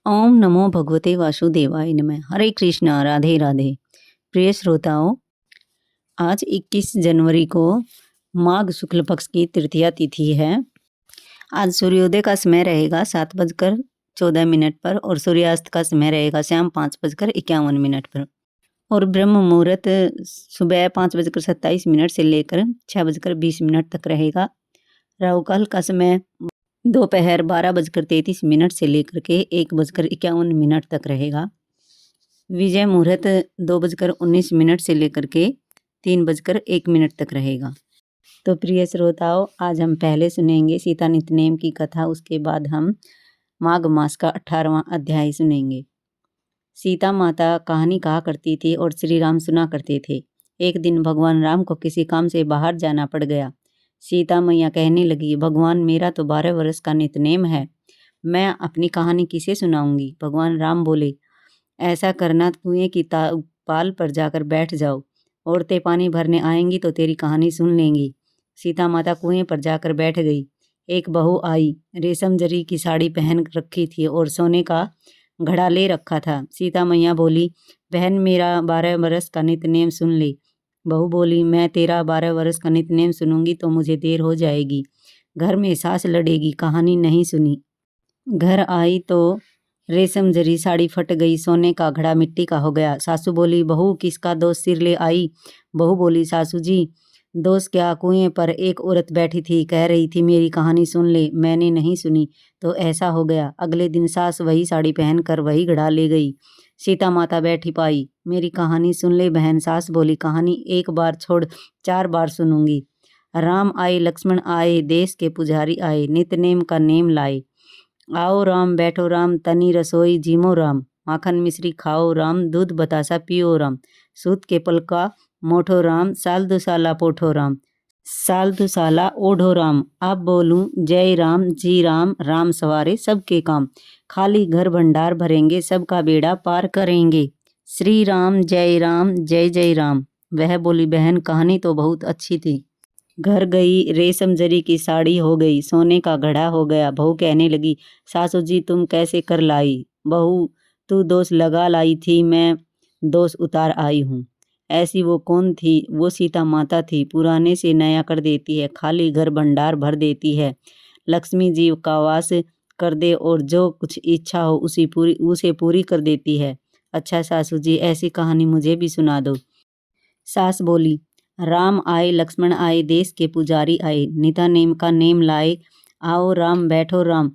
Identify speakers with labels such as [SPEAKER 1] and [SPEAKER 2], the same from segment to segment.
[SPEAKER 1] ओम नमो भगवते वासुदेवाय नमः। हरे कृष्णा, राधे राधे। प्रिय श्रोताओं, आज 21 जनवरी को माघ शुक्ल पक्ष की तृतीया तिथि है। आज सूर्योदय का समय रहेगा 7:14 पर और सूर्यास्त का समय रहेगा शाम 5:51 पर और ब्रह्म मुहूर्त सुबह 5:27 से लेकर 6:20 तक रहेगा। राहु काल का समय दोपहर 12:33 से लेकर के 1:51 तक रहेगा। विजय मुहूर्त 2:19 से लेकर के 3:01 तक रहेगा। तो प्रिय श्रोताओं, आज हम पहले सुनेंगे सीता नित्यनेम की कथा, उसके बाद हम माघ मास का 18वां अध्याय सुनेंगे। सीता माता कहानी कहा करती थी और श्री राम सुना करते थे। एक दिन भगवान राम को किसी काम से बाहर जाना पड़ गया। सीता मैया कहने लगी, भगवान मेरा तो 12 वर्ष का नित्यनेम है, मैं अपनी कहानी किसे सुनाऊंगी। भगवान राम बोले, ऐसा करना, कुएं की पाल पर जाकर बैठ जाओ, औरतें पानी भरने आएंगी तो तेरी कहानी सुन लेंगी। सीता माता कुएं पर जाकर बैठ गई। एक बहू आई, रेशम जरी की साड़ी पहन रखी थी और सोने का घड़ा ले रखा था। सीता मैया बोली, बहन मेरा 12 वर्ष का नित्यनेम सुन ले। बहू बोली, मैं तेरा 12 वर्ष का नित्यनेम सुनूंगी तो मुझे देर हो जाएगी, घर में सास लड़ेगी, कहानी नहीं सुनी। घर आई तो रेशम जरी साड़ी फट गई, सोने का घड़ा मिट्टी का हो गया। सासू बोली, बहू किसका दोष सिर ले आई। बहू बोली, सासू जी दोष क्या, कुएं पर एक औरत बैठी थी, कह रही थी मेरी कहानी सुन ले, मैंने नहीं सुनी तो ऐसा हो गया। अगले दिन सास वही साड़ी पहनकर वही घड़ा ले गई। सीता माता बैठी पाई, मेरी कहानी सुन ले बहन। सास बोली, कहानी एक बार छोड़ 4 बार सुनूंगी। राम आए, लक्ष्मण आए, देश के पुजारी आए, नित्यनेम का नेम लाए। आओ राम, बैठो राम, तनी रसोई जीमो राम, माखन मिश्री खाओ राम, दूध बतासा पियो राम, सूत के पलका मोठो राम, साल दुसाला पोठो राम, साल दुसाला ओढ़ो राम। अब बोलूं जय राम जी राम, राम सवारे सबके काम, खाली घर भंडार भरेंगे, सबका बेड़ा पार करेंगे। श्री राम जय राम, जय जय राम। वह बोली, बहन कहानी तो बहुत अच्छी थी। घर गई, रेशम जरी की साड़ी हो गई, सोने का घड़ा हो गया। बहू कहने लगी, सासू जी तुम कैसे कर लाई। बहू, तू दोष लगा लाई थी, मैं दोष उतार आई हूँ। ऐसी वो कौन थी, वो सीता माता थी, पुराने से नया कर देती है, खाली घर भंडार भर देती है, लक्ष्मी जी का वास कर दे और जो कुछ इच्छा हो उसे पूरी कर देती है। अच्छा सासू जी, ऐसी कहानी मुझे भी सुना दो। सास बोली, राम आए, लक्ष्मण आए, देश के पुजारी आए, निता नेम का नेम लाए। आओ राम, बैठो राम,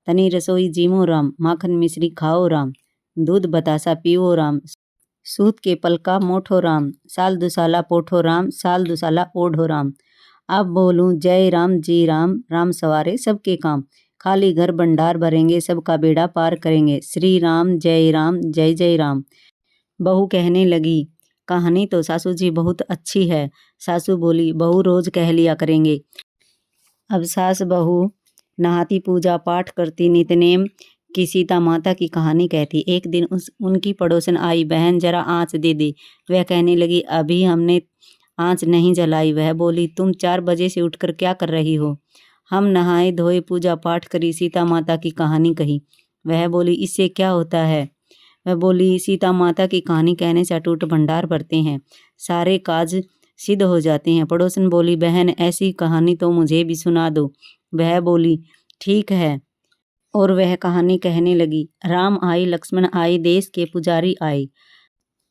[SPEAKER 1] तनी रसोई जीमो राम, माखन मिश्री खाओ राम, दूध बतासा पियो राम, सूत के पलका मोठो राम, साल दुसाला पोठो राम, साल दुसाला ओढ़ो राम। अब बोलूं जय राम जी राम, राम सवारे सबके काम, खाली घर भंडार भरेंगे, सबका बेड़ा पार करेंगे। श्री राम जय राम, जय जय राम। बहू कहने लगी, कहानी तो सासू जी बहुत अच्छी है। सासू बोली, बहू रोज कह लिया करेंगे। अब सास बहू नहाती, पूजा पाठ करती, नित्यनेम की सीता माता की कहानी कहती। एक दिन उनकी पड़ोसन आई, बहन जरा आँच दे दे। वह कहने लगी, अभी हमने आँच नहीं जलाई। वह बोली, तुम 4 बजे से उठकर क्या कर रही हो। हम नहाए धोए, पूजा पाठ करी, सीता माता की कहानी कही। वह बोली, इससे क्या होता है। वह बोली, सीता माता की कहानी कहने से अटूट भंडार भरते हैं, सारे काज सिद्ध हो जाते हैं। पड़ोसन बोली, बहन ऐसी कहानी तो मुझे भी सुना दो। वह बोली, ठीक है। और वह कहानी कहने लगी, राम आए, लक्ष्मण आए, देश के पुजारी आए,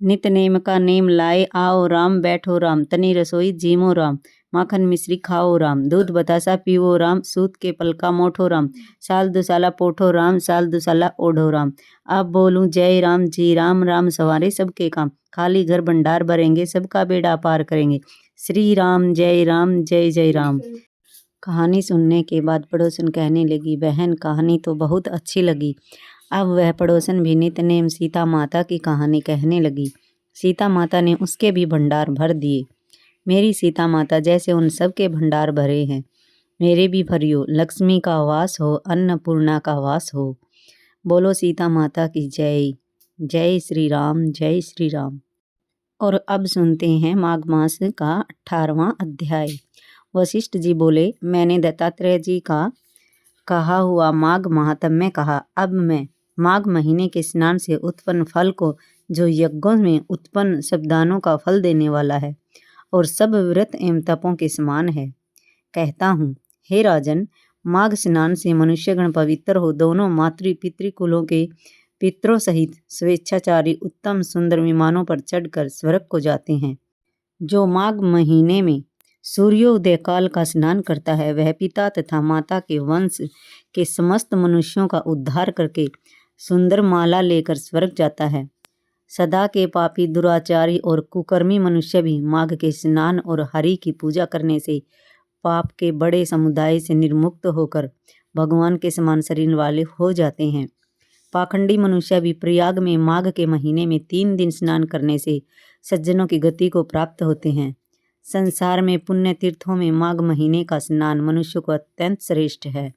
[SPEAKER 1] नित नेम का नेम लाए। आओ राम, बैठो राम, तनी रसोई जीमो राम, माखन मिश्री खाओ राम, दूध बतासा पियो राम, सूत के पलका मोठो राम, साल दुसाला पोठो राम, साल दुसाला ओढ़ो राम। अब बोलूं जय राम जी राम, राम सवारे सबके काम, खाली घर भंडार भरेंगे, सबका बेड़ा पार करेंगे। श्री राम जय राम, जय जय राम। कहानी सुनने के बाद पड़ोसन कहने लगी, बहन कहानी तो बहुत अच्छी लगी। अब वह पड़ोसन भी नित्यनेम सीता माता की कहानी कहने लगी। सीता माता ने उसके भी भंडार भर दिए। मेरी सीता माता जैसे उन सब के भंडार भरे हैं, मेरे भी भरियो, लक्ष्मी का वास हो, अन्नपूर्णा का वास हो। बोलो सीता माता की जय। जय श्री राम, जय श्री राम। और अब सुनते हैं माघ मास का 18वां अध्याय। वशिष्ठ जी बोले, मैंने दत्तात्रेय जी का कहा हुआ माघ महात्म्य कहा, अब मैं माघ महीने के स्नान से उत्पन्न फल को जो यज्ञों में उत्पन्न सब दानों का फल देने वाला है और सब व्रत एवं तपों के समान है। कहता हूँ, हे राजन, माघ स्नान से मनुष्यगण पवित्र हो दोनों मातृ पितृकुलों के पितरों सहित स्वेच्छाचारी उत्तम सुंदर विमानों पर चढ़कर स्वर्ग को जाते हैं। जो माघ महीने में सूर्योदय काल का स्नान करता है वह पिता तथा माता के वंश के समस्त मनुष्यों का उद्धार करके सुंदर माला लेकर स्वर्ग जाता है। सदा के पापी दुराचारी और कुकर्मी मनुष्य भी माघ के स्नान और हरि की पूजा करने से पाप के बड़े समुदाय से निर्मुक्त होकर भगवान के समान शरीर वाले हो जाते हैं। पाखंडी मनुष्य भी प्रयाग में माघ के महीने में 3 दिन स्नान करने से सज्जनों की गति को प्राप्त होते हैं। संसार में पुण्य तीर्थों में माघ महीने का स्नान मनुष्य को अत्यंत श्रेष्ठ है।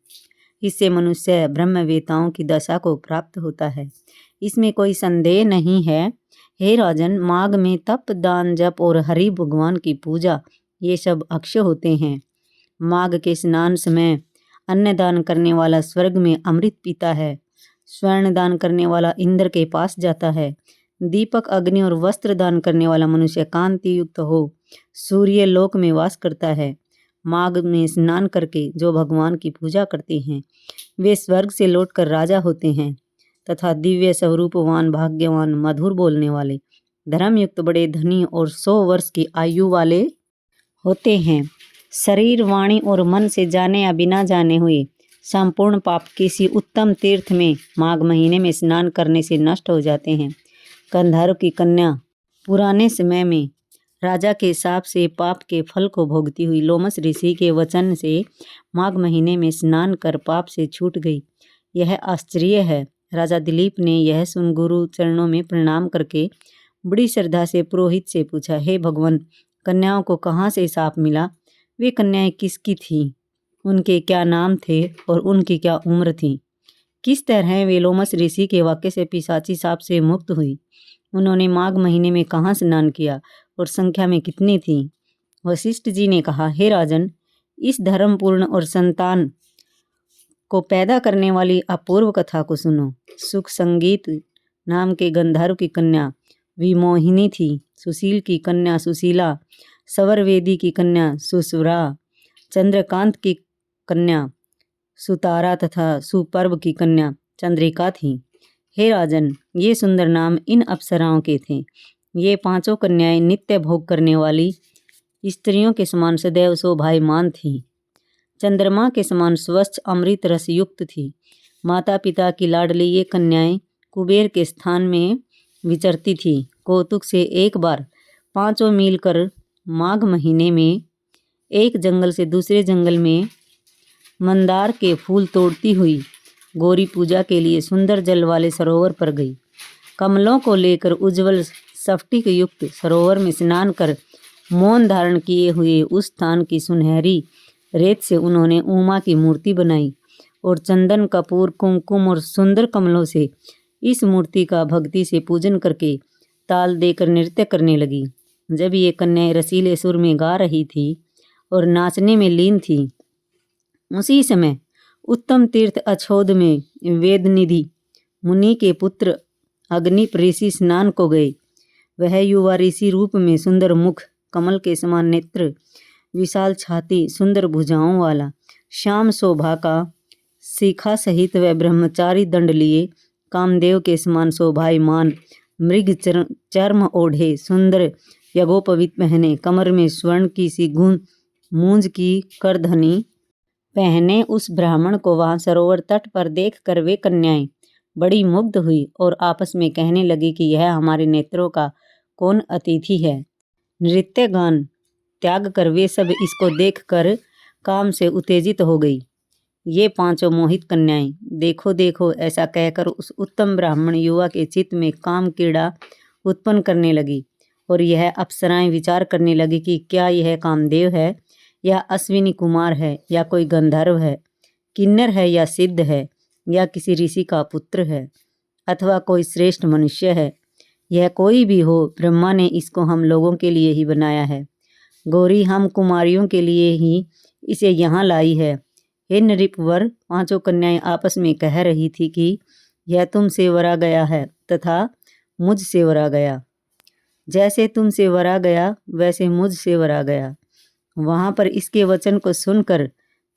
[SPEAKER 1] इससे मनुष्य ब्रह्मवेताओं की दशा को प्राप्त होता है, इसमें कोई संदेह नहीं है। हे राजन, माघ में तप, दान, जप और हरि भगवान की पूजा ये सब अक्षय होते हैं। माघ के स्नान समय अन्न दान करने वाला स्वर्ग में अमृत पीता है। स्वर्ण दान करने वाला इंद्र के पास जाता है। दीपक, अग्नि और वस्त्र दान करने वाला मनुष्य कांति युक्त हो सूर्य लोक में वास करता है। माघ में स्नान करके जो भगवान की पूजा करते हैं वे स्वर्ग से लौटकर राजा होते हैं तथा दिव्य स्वरूपवान, भाग्यवान, मधुर बोलने वाले, धर्मयुक्त, बड़े धनी और 100 वर्ष की आयु वाले होते हैं। शरीर, वाणी और मन से जाने या बिना जाने हुए संपूर्ण पाप किसी उत्तम तीर्थ में माघ महीने में स्नान करने से नष्ट हो जाते हैं। गंधर्व की कन्या पुराने समय में राजा के शाप से पाप के फल को भोगती हुई लोमस ऋषि के वचन से माघ महीने में स्नान कर पाप से छूट गई। यह आश्चर्य है। राजा दिलीप ने यह सुन गुरु चरणों में प्रणाम करके बड़ी श्रद्धा से पुरोहित से पूछा, हे भगवान, कन्याओं को कहाँ से शाप मिला? वे कन्याएं किसकी थीं? उनके क्या नाम थे और उनकी क्या उम्र थी? किस तरह वे लोमस ऋषि के वाक्य से पिशाची शाप से मुक्त हुई? उन्होंने माघ महीने में कहाँ स्नान किया और संख्या में कितनी थी? वशिष्ठ जी ने कहा, हे राजन, इस धर्मपूर्ण और संतान को पैदा करने वाली अपूर्व कथा को सुनो। सुख संगीत नाम के गंधर्व की कन्या विमोहिनी थी। सुशील की कन्या सुशीला, सवरवेदी की कन्या सुस्वरा, चंद्रकांत की कन्या सुतारा तथा सुपर्व की कन्या चंद्रिका थी। हे राजन, ये सुंदर नाम इन अप्सराओं के थे। ये 5 कन्याएं नित्य भोग करने वाली स्त्रियों के समान सदैव शोभायमान थीं। चंद्रमा के समान स्वच्छ अमृत रस युक्त थी। माता पिता की लाडली ये कन्याएं कुबेर के स्थान में विचरती थी। कौतुक से एक बार 5 मील कर माघ महीने में एक जंगल से दूसरे जंगल में मंदार के फूल तोड़ती हुई गौरी पूजा के लिए सुंदर जल वाले सरोवर पर गई। कमलों को लेकर उज्जवल स्फटिक युक्त सरोवर में स्नान कर मौन धारण किए हुए उस स्थान की सुनहरी रेत से उन्होंने उमा की मूर्ति बनाई और चंदन, कपूर, कुमकुम और सुंदर कमलों से इस मूर्ति का भक्ति से पूजन करके ताल देकर नृत्य करने लगी। जब ये कन्याएं रसीले सुर में गा रही थी और नाचने में लीन थी, उसी समय उत्तम तीर्थ अछोद में वेदनिधि मुनि के पुत्र अग्निप ऋषि स्नान को गए। वह युवा ऋषि रूप में सुंदर मुख, कमल के समान नेत्र, विशाल छाती, सुंदर भुजाओं वाला, श्याम शोभा का, शिखा सहित वह ब्रह्मचारी दंड लिए, कामदेव के समान शोभायमान, मृग चर्म ओढ़े, सुंदर यज्ञोपवीत पहने, कमर में स्वर्ण की सी मूंज की करधनी पहने उस ब्राह्मण को वहां सरोवर तट पर देख कर वे कन्याएं बड़ी मुग्ध हुई और आपस में कहने लगी कि यह हमारे नेत्रों का कौन अतिथि है। नृत्य गान त्याग कर वे सब इसको देखकर काम से उत्तेजित हो गई। ये 5 मोहित कन्याएं देखो देखो ऐसा कहकर उस उत्तम ब्राह्मण युवा के चित्त में काम कीड़ा उत्पन्न करने लगी और यह अप्सराएं विचार करने लगी कि क्या यह कामदेव है या अश्विनी कुमार है या कोई गंधर्व है, किन्नर है या सिद्ध है या किसी ऋषि का पुत्र है अथवा कोई श्रेष्ठ मनुष्य है। यह कोई भी हो, ब्रह्मा ने इसको हम लोगों के लिए ही बनाया है। गौरी हम कुमारियों के लिए ही इसे यहाँ लाई है। हे नृपवर, 5 कन्याएं आपस में कह रही थी कि यह तुमसे वरा गया है तथा मुझसे वरा गया। जैसे तुमसे वरा गया वैसे मुझसे वरा गया। वहाँ पर इसके वचन को सुनकर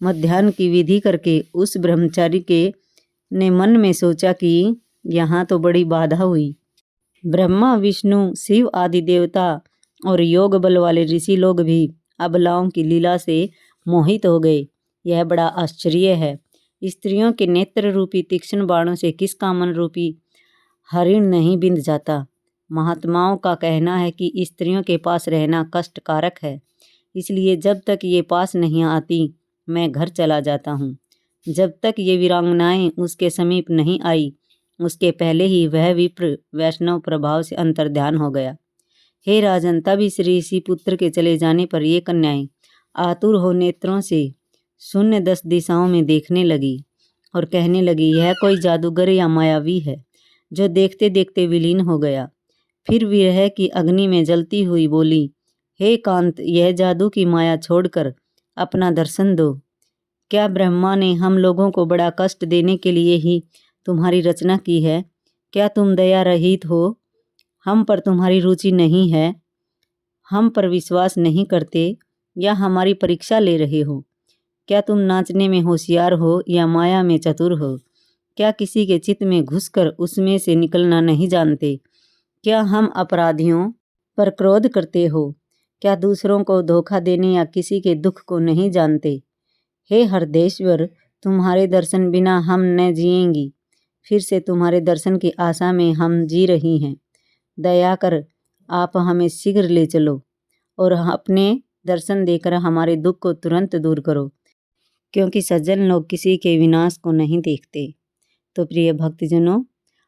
[SPEAKER 1] मध्याह्न की विधि करके उस ब्रह्मचारी के ने मन में सोचा कि यहाँ तो बड़ी बाधा हुई। ब्रह्मा, विष्णु, शिव आदि देवता और योग बल वाले ऋषि लोग भी अबलाओं की लीला से मोहित हो गए। यह बड़ा आश्चर्य है। स्त्रियों के नेत्र रूपी तीक्ष्ण बाणों से किस कामन रूपी हरिण नहीं बिंध जाता। महात्माओं का कहना है कि स्त्रियों के पास रहना कष्टकारक है, इसलिए जब तक ये पास नहीं आती मैं घर चला जाता हूँ। जब तक ये वीरांगनाएं उसके समीप नहीं आई उसके पहले ही वह विप्र वैष्णव प्रभाव से अंतर्ध्यान हो गया। हे राजन, तब इस ऋषि पुत्र के चले जाने पर ये कन्याएं आतुर हो नेत्रों से शून्य 10 दिशाओं में देखने लगी और कहने लगी, यह कोई जादूगर या मायावी है जो देखते देखते विलीन हो गया। फिर विरह की अग्नि में जलती हुई बोली, हे कांत, यह जादू की माया छोड़कर अपना दर्शन दो। क्या ब्रह्मा ने हम लोगों को बड़ा कष्ट देने के लिए ही तुम्हारी रचना की है? क्या तुम दया रहित हो? हम पर तुम्हारी रुचि नहीं है? हम पर विश्वास नहीं करते या हमारी परीक्षा ले रहे हो? क्या तुम नाचने में होशियार हो या माया में चतुर हो? क्या किसी के चित्त में घुसकर उसमें से निकलना नहीं जानते? क्या हम अपराधियों पर क्रोध करते हो? क्या दूसरों को धोखा देने या किसी के दुख को नहीं जानते? हे हरदेश्वर, तुम्हारे दर्शन बिना हम न जिएंगी। फिर से तुम्हारे दर्शन की आशा में हम जी रही हैं। दया कर आप हमें शीघ्र ले चलो और अपने दर्शन देकर हमारे दुख को तुरंत दूर करो, क्योंकि सज्जन लोग किसी के विनाश को नहीं देखते। तो प्रिय भक्तजनों,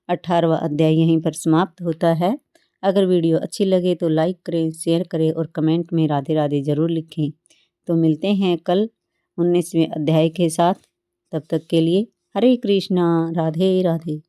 [SPEAKER 1] 18वां अध्याय यहीं पर समाप्त होता है। अगर वीडियो अच्छी लगे तो लाइक करें, शेयर करें और कमेंट में राधे राधे ज़रूर लिखें। तो मिलते हैं कल 19वें अध्याय के साथ। तब तक के लिए हरे कृष्णा, राधे राधे।